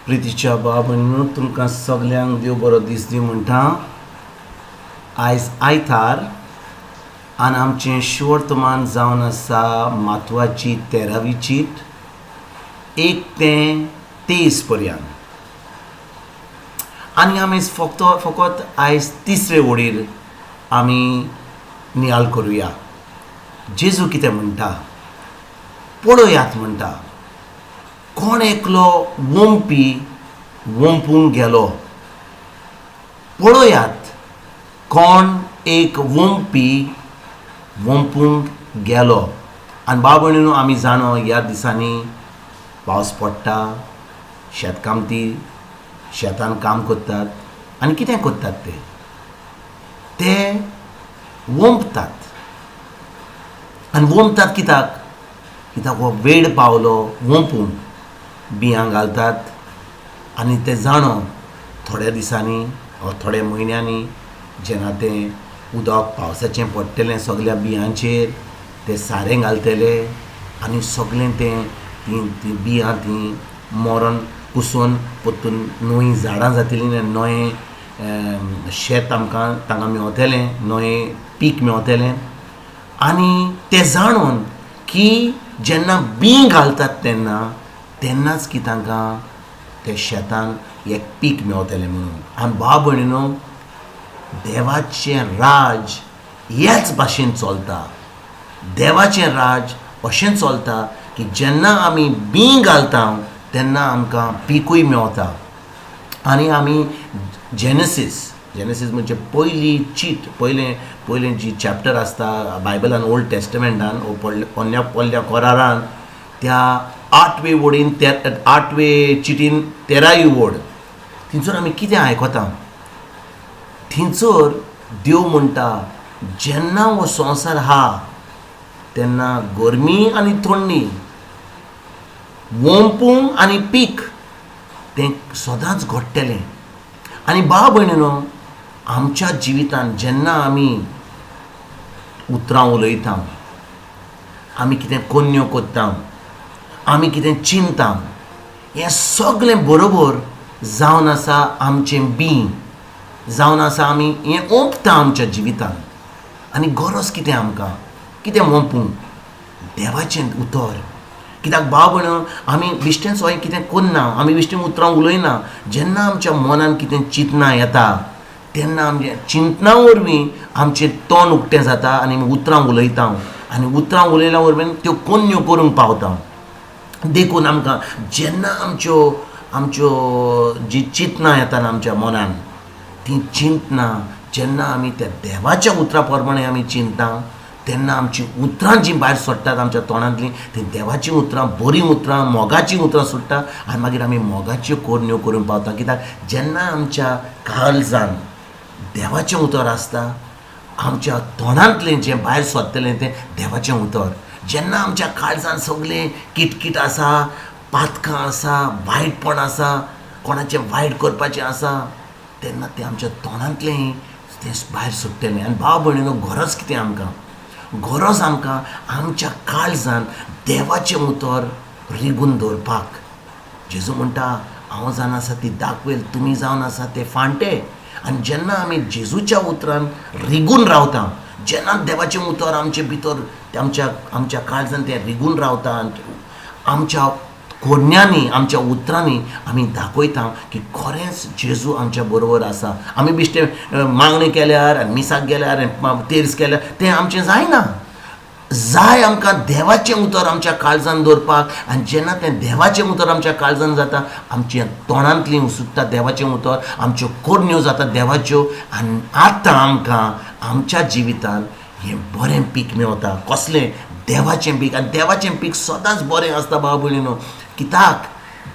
प्रितीच्या बाबा तुमकां सगल्यांक देव बरो दीस दी म्हणटा. आयज आयतार आनी आमचें शिवर्तमान जावन आसा म्हत्वाची 13वी चीट 1 ते 23 पर्यंत. आनी आमी फकत आयज तिसरे वडीर आमी नियाळ करुया. जेजू कितें म्हणटा पळयात म्हणटा. कोण एकलो वंपी वंपूंक गेलो. पळयात कोण एक वंपी वंपूंक गेलो. आनी बाबणीनो आमी जाणो ह्या दिसांनी पावस पडटा, शेतकामती शेतान काम करतात आनी कितें करतात ते वंपतात. आनी वंपतात कित्याक हो वेळ पावलो वंपूंक. बियां घालतात आनी ते जाणो थोड्या दिसांनी वा थोड्या म्हयन्यांनी जेन्ना तें उदक पावसाचें पडटलें सगल्या बियांचेर ते सारें घालतले आनी सगळें तीं बियां तीं मरण कुसोवन परतून नवीं झाडां जातलीं आनी नवें शेत आमकां तांकां मेवतलें, नवें पीक मेवतलें. आनी तें जाणून की जेन्ना बीं घालतात तेन्नाच की तांकां त्या शेतान एक पीक मेवतलें म्हणून. आनी भाव भयणीनो देवाचें राज ह्याच भाशेन चलता. देवाचें राज अशें चलता की जेन्ना आमी बीं घालता तेन्ना आमकां पिकूय मेवता. आनी आमी जेनेसीस म्हणजे पयली चीट पयलें जी चॅप्टर आसता बायबलान ओल्ड टेस्टमेंटान पोरण्या कोरारान त्या 8वे वडीन 8वे चिटीन 13वी वड थिंचोर आमी कितें आयकता. थिंचोर देव म्हणटा जेन्ना हो संवसार आहा तेन्ना गरमी आनी थंडी, वंपूंक आनी पीक तें सदांच घडटलें. आनी भाव भयणीनो आमच्या जिवितान जेन्ना आमी उतरां उलयता, आमी कितें कोन्यो कोत्ता, आमी कितें चिंता, हें सगळें बरोबर जावन आसा आमचें बीं जावन आसा. आमी हें ओंपता आमच्या जिवितान. आनी गरज कितें आमकां कितें वंपूंक देवाचें उतर. कित्याक भाव भयणो आमी बिश्टें सोय कितें करना, आमी बिश्टें उतरां उलयना. जेन्ना आमच्या मनान कितें चिंतना येता तेन्ना आमच्या चिंतना वरवीं आमचें तोंड उक्तें जाता आनी आमी उतरां उलयता. आनी उतरां उलयल्या वरवीं त्यो कोन्यो करूंक पावता. देखून आमकां जेन्ना आमच्यो जी चिंतना येता आमच्या मनान ती चिंतना जेन्ना आमी त्या देवाच्या उतरां प्रमाणे आमी चिंता तेन्ना आमचीं उतरां जीं भायर सडटात आमच्या तोंडांतलीं ती देवाचीं उतरां, बरीं उतरां, मोगाचीं उतरां सुट्टा. आनी मागीर आमी मोगाच्यो कोरण्यो करूंक पावता. कित्याक जेन्ना आमच्या काळजान देवाचें उतर आसता आमच्या तोंडांतलें जें भायर सदतलें तें देवाचें उतर. जेन्ना आमच्या काळजान सगळें किटकीट आसा, पातकां आसा, वायटपण आसा, कोणाचें वायट करपाचें आसा तेन्ना तें आमच्या तोंडांतलें तें भायर सुट्टलें. आनी भाव भयणीनो गरज कितें आमकां? गरज आमकां आमच्या काळजान देवाचें उतर रिगून दवरपाक. जेजू म्हणटा हांव जावन आसा ती दाखवेल, तुमी जावन आसा ते फांटे. आनी जेन्ना आमी जेजूच्या उतरान रिगून रावता, जेन्ना देवाचें उतर आमचे भितर आमच्या काळजान तें रिगून रावता, आमच्या कोन्यांनी आमच्या उतरांनी आमी दाखयता की खरेंच जेजू आमच्या बरोबर आसा. आमी बिश्टें मागणी केल्यार आनी मिसाक गेल्यार तेर्स केल्यार तें आमचें जायना. जाय आमकां देवाचें उतर आमच्या काळजान दवरपाक. आनी जेन्ना तें देवाचें उतर आमच्या काळजान जाता आमच्या तोंडांतलीं सुट्टा देवाचें उतर, आमच्यो कोरण्यो जाता देवाच्यो. आनी आतां आमकां आमच्या जिवितान हें बरें पीक मेवता. कसलें? देवाचें पीक. आनी देवाचें पीक सदांच बरें आसता भाव भयणीनो. कित्याक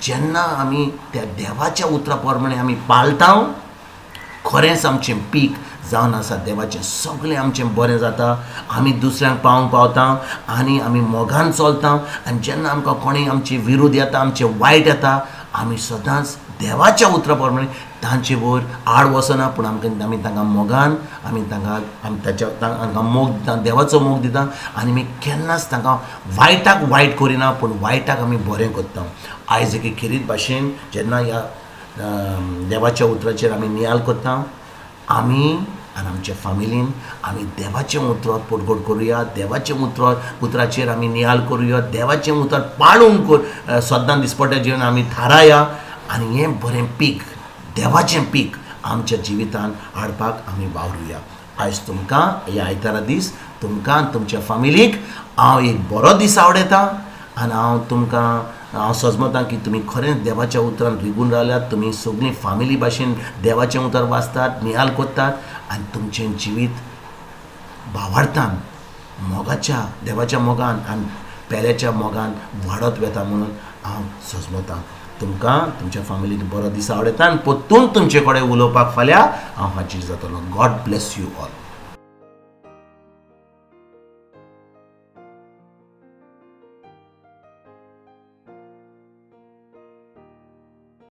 जेन्ना आमी त्या देवाच्या उतरा प्रमाणे आमी पाळटा खरेंच आमचें पीक जावन आसा देवाचें सगळें आमचें बरें जाता. आमी दुसऱ्यांक पावोवंक पावता आनी आमी मोगान चलता. आनी जेन्ना आमकां कोणूय आमचे विरोध येता, आमचें वायट येता, आमी सदांच देवाच्या उतरा प्रमाणे तांचे वयर आड वचना, पूण आमी तांकां मोगान आमी तांकां मोग देवाचो मोग दिता आनी आमी केन्नाच तांकां वायटाक वायट करिना, पूण वायटाक आमी बरें करता. आयज एके खेरीत भाशेन जेन्ना ह्या देवाच्या उतराचेर आमी नियाल करता, आमी आनी आमच्या फॅमिलीन आमी देवाचें उतर पोटगोड करुया, देवाचें उतराचेर आमी नियाल करुया, देवाचें उतर पाळून सदां दिसपट्या जिवन आमी थाराया आनी हें बरें पीक, देवाचें पीक आमच्या जिवितान हाडपाक आमी वावरुया. आयज तुमकां ह्या आयतारा दीस तुमकां आनी तुमच्या फॅमिलीक हांव एक बरो दीस आवडयतां आनी हांव सजमतां की तुमी खरेंच देवाच्या उतरान रिगून रावल्यात, तुमी सगळीं फॅमिली भाशेन देवाचें उतर वाचतात, नियाल करतात आनी तुमचें जिवीत भावार्थान मोगाच्या देवाच्या मोगान आनी पेल्याच्या मोगान वाडत वेता म्हणून हांव सजमतां. तुमकां तुमच्या फॅमिलीक बरो दीस आवडयता आनी परतून तुमचे कडेन उलोवपाक फाल्यां हांव हाजीर जातलों. God bless you all.